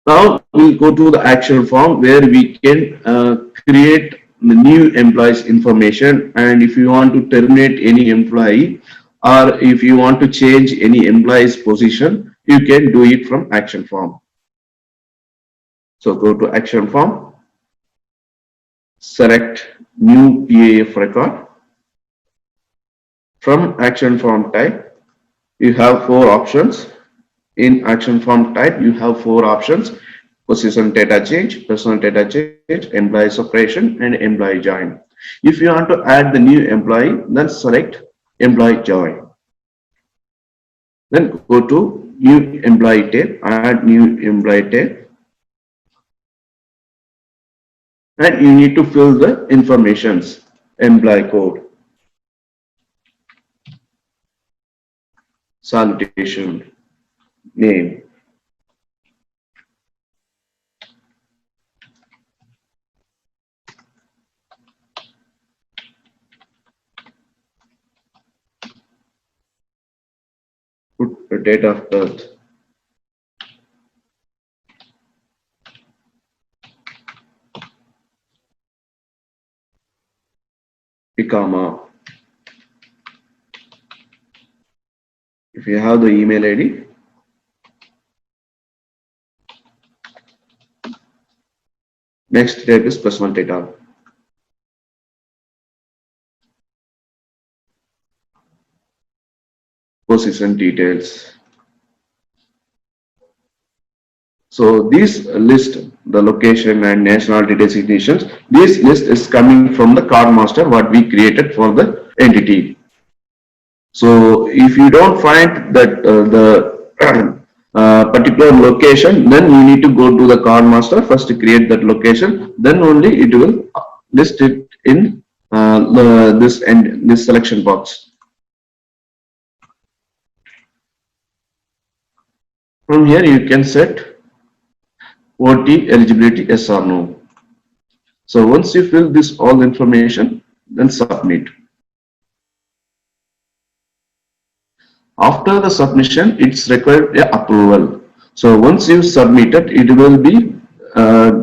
Now we'll go to the action form where we can create the new employees information, and if you want to terminate any employee or if you want to change any employee's position, you can do it from action form. So go to action form, select new PAF record. From action form type, you have four options. In action form type, you have four options: position data change, personal data change, employee separation, and employee join. If you want to add the new employee, then select employee join. Then go to new employee tab, add new employee tab, and you need to fill the informations, employee code, salutation, name, put the date of birth, comma. If you have the email ID, next step is personal data. Position details. So this list, the location and nationality designations, this list is coming from the card master what we created for the entity. So if you don't find that the particular location, then you need to go to the card master first to create that location, then only it will list it in this selection box. From here you can set OT eligibility yes or no. So once you fill this all information, then submit. After the submission, it's required approval. So once you submit it, it will be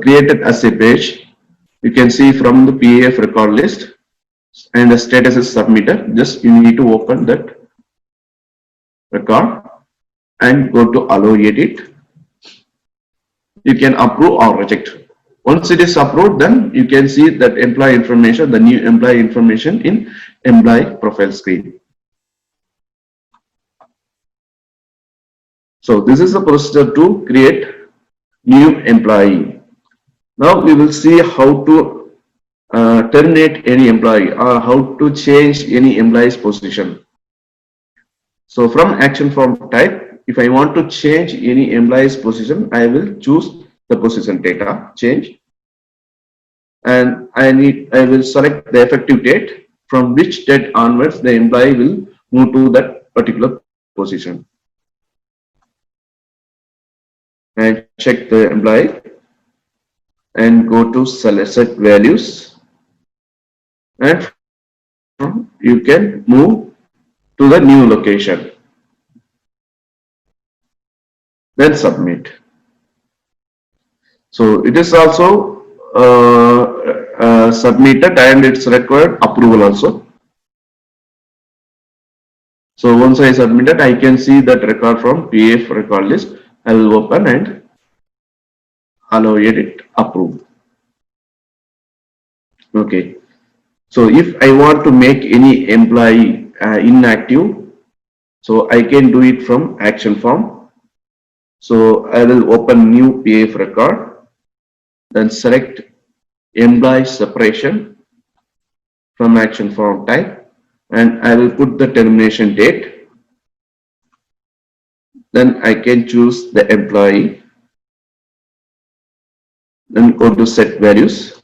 created as a page. You can see from the PAF record list and the status is submitted. Just you need to open that record and go to allow edit. You can approve or reject. Once it is approved, then you can see that employee information, the new employee information in employee profile screen. So this is the procedure to create new employee. Now we will see how to terminate any employee or how to change any employee's position. So from action form type, if I want to change any employee's position, I will choose the position data change, and I will select the effective date from which date onwards the employee will move to that particular position. And check the employee and go to select values, and you can move to the new location. Then submit. So it is also submitted and it's required approval also. So once I submit it, I can see that record from PAF record list. I will open and allow edit, approve. Okay. So if I want to make any employee inactive, so I can do it from action form. So I will open new PAF record, then select employee separation from action form type, and I will put the termination date. Then I can choose the employee, then go to set values.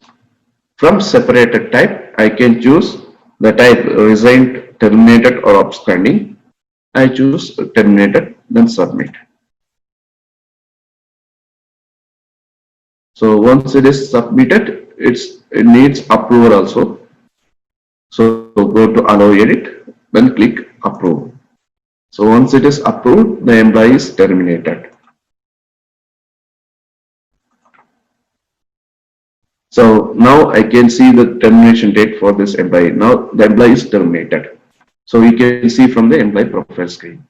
From separated type, I can choose the type resigned, terminated or absconding. I choose terminated, then submit. So once it is submitted, it needs approval also. So go to allow edit, then click approve. So once it is approved, the employee is terminated. So now I can see the termination date for this employee. Now the employee is terminated. So you can see from the employee profile screen.